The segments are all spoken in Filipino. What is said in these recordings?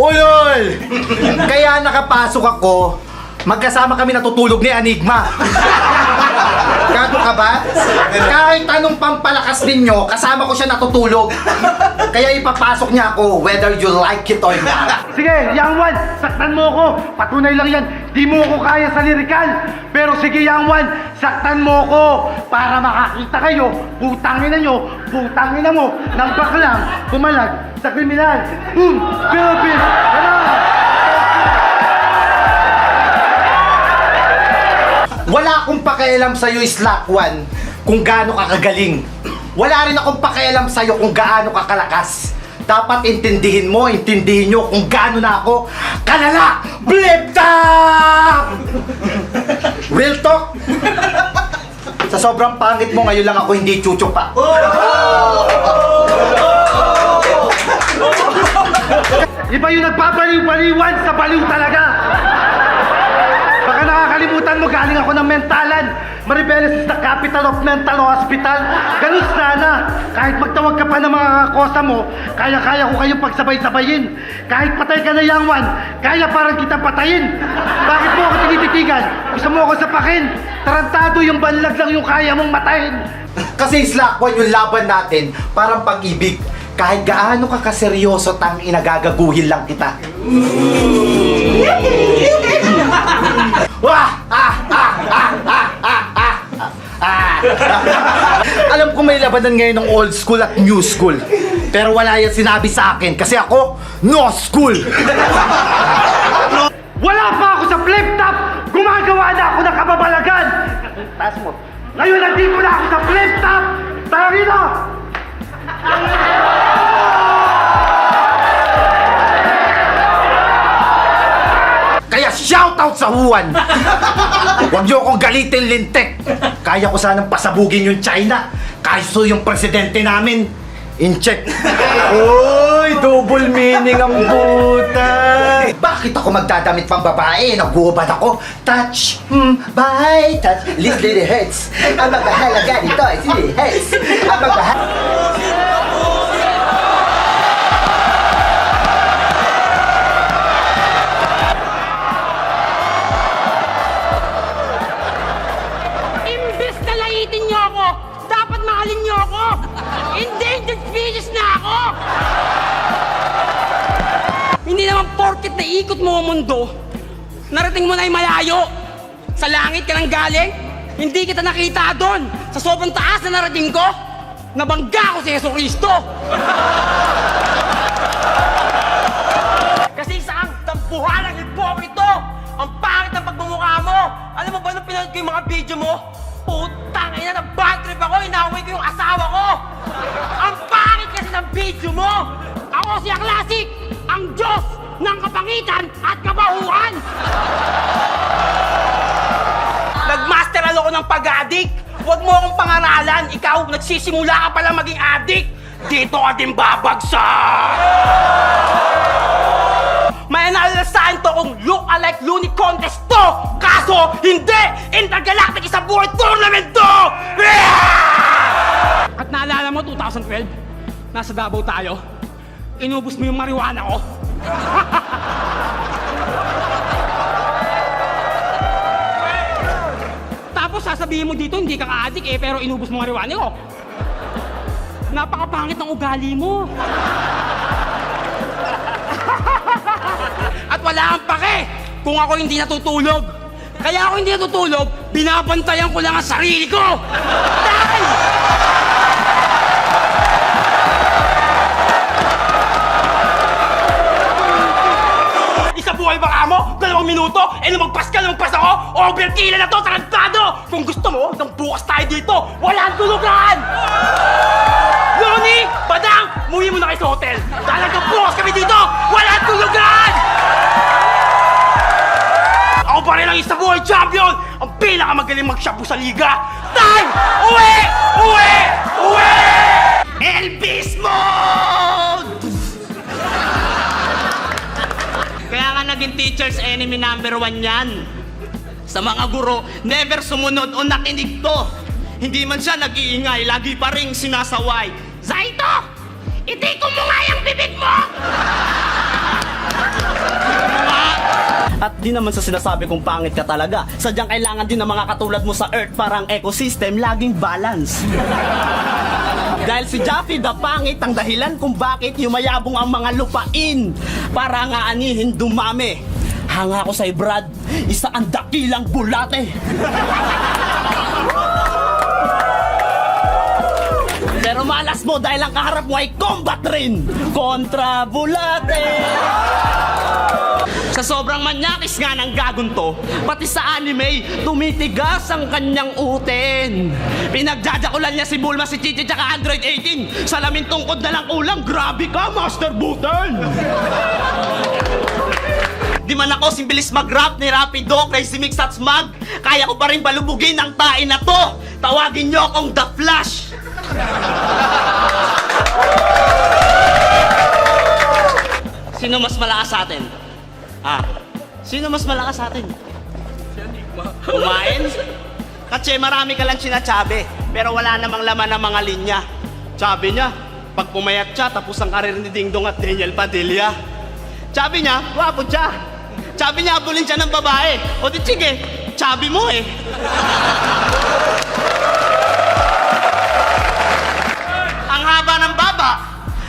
Ulol! Kaya nakapasok ako, magkasama kami natutulog ni Enigma. Gago ka ba? Kahit anong pampalakas ninyo, kasama ko siya natutulog. Kaya ipapasok niya ako whether you like it or not. Sige, Yang Wan, saktan mo ako. Patunay lang yan, di mo ako kaya sa lirikal. Pero sige, Yang Wan, saktan mo ako para makakita kayo, putangin na nyo, putangin na mo, ng baklang pumalag sa kriminal. Philippines! Wala akong pakialam sa'yo, Slack One, kung gaano ka kagaling. Wala rin akong pakialam sa'yo kung gaano ka kalakas. Dapat intindihin nyo kung gaano na ako kalala! Blip top! Real talk? Sa sobrang pangit mo, ngayon lang ako hindi chuchupa. Iba yung nagbabaliw-baliwan sa baliw talaga. Baka nakakalimutan mo, galing ako ng mentalan. Maribeles is the capital of mental hospital. Ganun sana. Kahit magtawag ka pa ng mga kakosa mo, kaya-kaya ko kayong pagsabay-sabayin. Kahit patay ka na, Yang Wan, kaya parang kitang patayin. Bakit mo ako tinititigan? Gusto mo ako sapakin? Tarantado yung banlag lang yung kaya mong matayin. Kasi Slack One, yung laban natin, parang pag-ibig. Kahit gaano ka kaseryoso, tang inagagaguhin lang kita. Alam ko may labanan ngayon ng old school at new school. Pero wala yan sinabi sa akin kasi ako, no school! Wala pa ako sa flip top! Gumagawa na ako ng kababalagan! Taas mo. Ngayon nandito na ako sa flip top! Tari na! Kaya shoutout sa Wuhan! Huwag niyo akong galitin, lintek! Kaya ko sanang pasabugin yung China. Kaso yung presidente namin, in-check. Uy, double meaning ang puta! Bakit ako magdadamit pang babae? Nag-uubad ako. Touch, bye, touch. Little hurts. Ang magahalaga nito, it really hurts. Ang magahalaga. Imbes na laitin niyo ako, dapat mahalin niyo ako! Endangered species na ako! Hindi naman porket na ikot mo ang mundo, narating mo na yung malayo. Sa langit ka nang galing, hindi kita nakita doon. Sa sobrang taas na narating ko, nabangga ko si Yeso Cristo. Kasi isang tampuhan ang hipokrito. Ang pangit ng pagmumukha mo. Alam mo ba nung pinanood ko yung mga video mo? Putang ina, na bad trip ako, inaway ko yung asawa ko! Ang pangit kasi ng video mo! Ako si Classic, ang Diyos ng kapangitan at kabahuan! Nagmaster ako ng pag-addict! Huwag mo akong pangaralan, ikaw nagsisimula ka pala maging addict! Dito ka din babagsak! May nalalasahan to kung look-alike Looney Contest to! Kaso, hindi! Intergalactic Isa Buhay Tournament to! At naalala mo, 2012, nasa Davao tayo, inubos mo yung marijuana ko. Tapos sasabihin mo dito, hindi ka ka-addict pero inubos mo marijuana ko. Napakapangit ng ugali mo. At wala kang pake kung ako hindi natutulog. Kaya ako hindi natutulog, binabantayan ko lang ang sarili ko! Dahil! Isa buhay ba ka mo? 2 minuto? Lumagpas ka, lumagpas ako? Overkill na to, tarantado! Kung gusto mo, nang bukas tayo dito, walang tulugan! Loni! Badang! Muwi mo na kayo sa hotel! Talagang bukas kami dito! Walang tulugan! Ako pa rin ang Isa Buhay Champion! Ang pinakamagaling mag-shabu sa liga! Time! Uwi! Uwi! Uwi! Elvis Mode! Kaya nga naging teacher's enemy number 1 yan. Sa mga guro, never sumunod o nakinig to. Hindi man siya nag-iingay, lagi pa ring sinasaway. Zaito! Itikon mo nga yung bibig mo! At di naman sa sinasabi kong pangit ka talaga. Sadyang kailangan din ng mga katulad mo sa Earth para ang ecosystem laging balance. Dahil si Jaffy the pangit ang dahilan kung bakit yumayabong ang mga lupain para nga anihin dumami. Hanga ko sa'y Brad, isa ang dakilang bulate. Pero malas mo dahil ang kaharap mo ay combat rin kontra bulate. Sa sobrang manyakis nga ng gagon to, pati sa anime, tumitigas ang kanyang uten. Pinagjajakulan niya si Bulma, si Chichi, tsaka Android 18. Salamin tungkod na lang ulam, grabe ka, Master Buten! Di man ako simbilis mag-rap ni Rapido, Crazy Mix at Smug. Kaya ko pa rin balubugin ang tain na to. Tawagin niyo akong The Flash. Sino mas malakas sa atin? Sino mas malakas sa atin? Kumain? Kasi marami ka lang sinatsabi, pero wala namang laman ng mga linya. Sabi niya, pag pumayat siya, tapos ang karir ni Dingdong at Daniel Padilla. Sabi niya, wapo siya. Sabi niya, abulin siya ng babae. O di sige, sabi mo eh. Ang haba ng baba,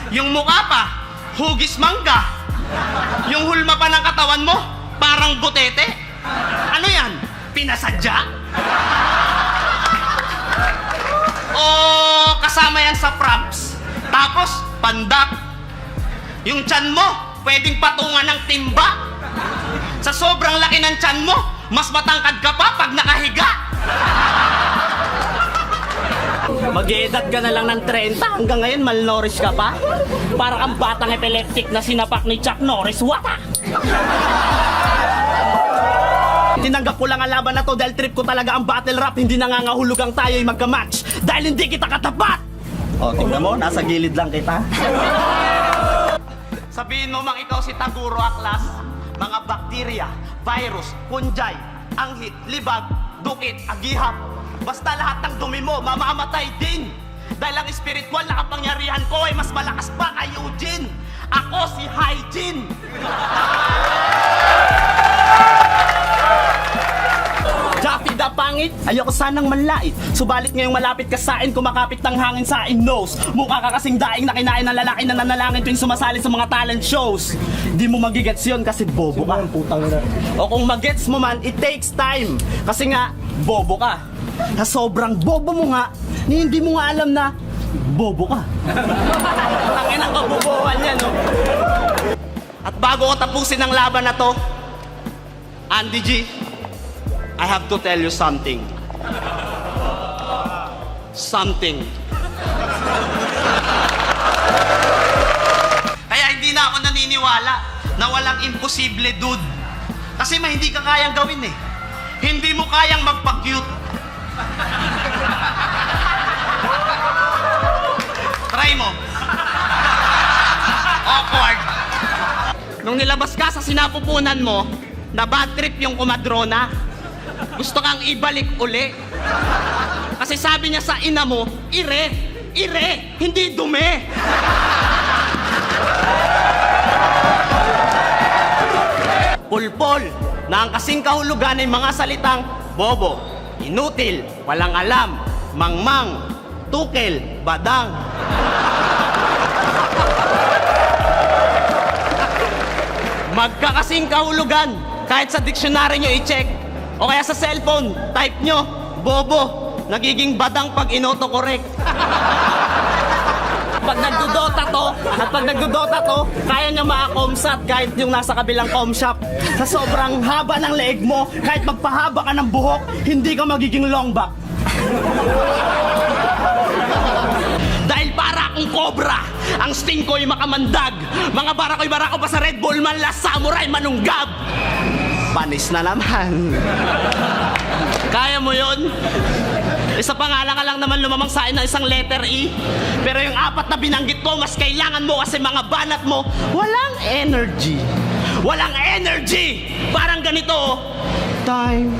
yung mukha pa, hugis mangga. Yung hulma pa ng katawan mo, parang butete. Ano yan? Pinasadya? O kasama yan sa props? Tapos, pandak. Yung tiyan mo, pwedeng patungan ng timba. Sa sobrang laki ng tiyan mo, mas matangkad ka pa pag nakahiga. Mag-edad ka na lang ng 30, hanggang ngayon malnourished ka pa? Para kang batang epileptic na sinapak ni Chuck Norris, wata! Tinanggap ko lang ang laban na to dahil trip ko talaga ang battle rap. Hindi nangangahulugang tayo'y magka-match dahil hindi kita katapat! O, tingnan mo, nasa gilid lang kita. Sabihin mo mang ikaw si Taguro Aklas, mga bakterya, virus, fungi, anghit, libag, dukit, agihap. Basta lahat ng dumi mo, mamamatay din. Dahil ang spiritual na kapangyarihan ko ay mas malakas pa kay Eugene. Ako si Hygiene. Jaffy the pangit, ayoko sanang manlait. Subalit ngayong malapit ka sa akin, kumakapit ng hangin sa akin nose. Mukha ka kasing daing na kinain ng lalaki na nanalangin tuwing sumasali sa mga talent shows. Di mo magigets yun kasi bobo ka. O kung magets mo man, it takes time. Kasi nga, bobo ka. Na sobrang bobo mo nga, ni hindi mo nga alam na bobo ka. Tangin ang kabobohan niya, no? At bago ko tapusin ang laban na to, Andy G, I have to tell you something. Something. Kaya hindi na ako naniniwala na walang imposible, dude. Kasi hindi ka kayang gawin eh. Hindi mo kayang magpa-cute. Try mo. Awkward. Nung nilabas ka sa sinapupunan mo, na bad trip yung kumadrona, gusto kang ibalik uli. Kasi sabi niya sa ina mo, ire, hindi dumi. Pulpol, na ang kasing kahulugan ay mga salitang bobo, inutil, walang alam, mangmang, tukel, badang. Magkakasing kahulugan, kahit sa diksyonary nyo i-check, o kaya sa cellphone, type nyo, bobo, nagiging badang pag inoto-correct. Pag nagdudota to, kaya niya maka-comsat kahit yung nasa kabilang comshop. Sa sobrang haba ng leeg mo, kahit magpahaba ka ng buhok, hindi ka magiging long back. Dahil para akong cobra, ang sting ko'y makamandag. Mga bara ko'y barako pa sa Red Bull, manlas samurai manunggab. Panis na naman. Kaya mo yun? Isa pa nga lang naman lumamang sa akin ng isang letter E. Pero yung apat na binanggit ko, mas kailangan mo kasi mga banat mo, walang energy. Walang energy! Parang ganito, time.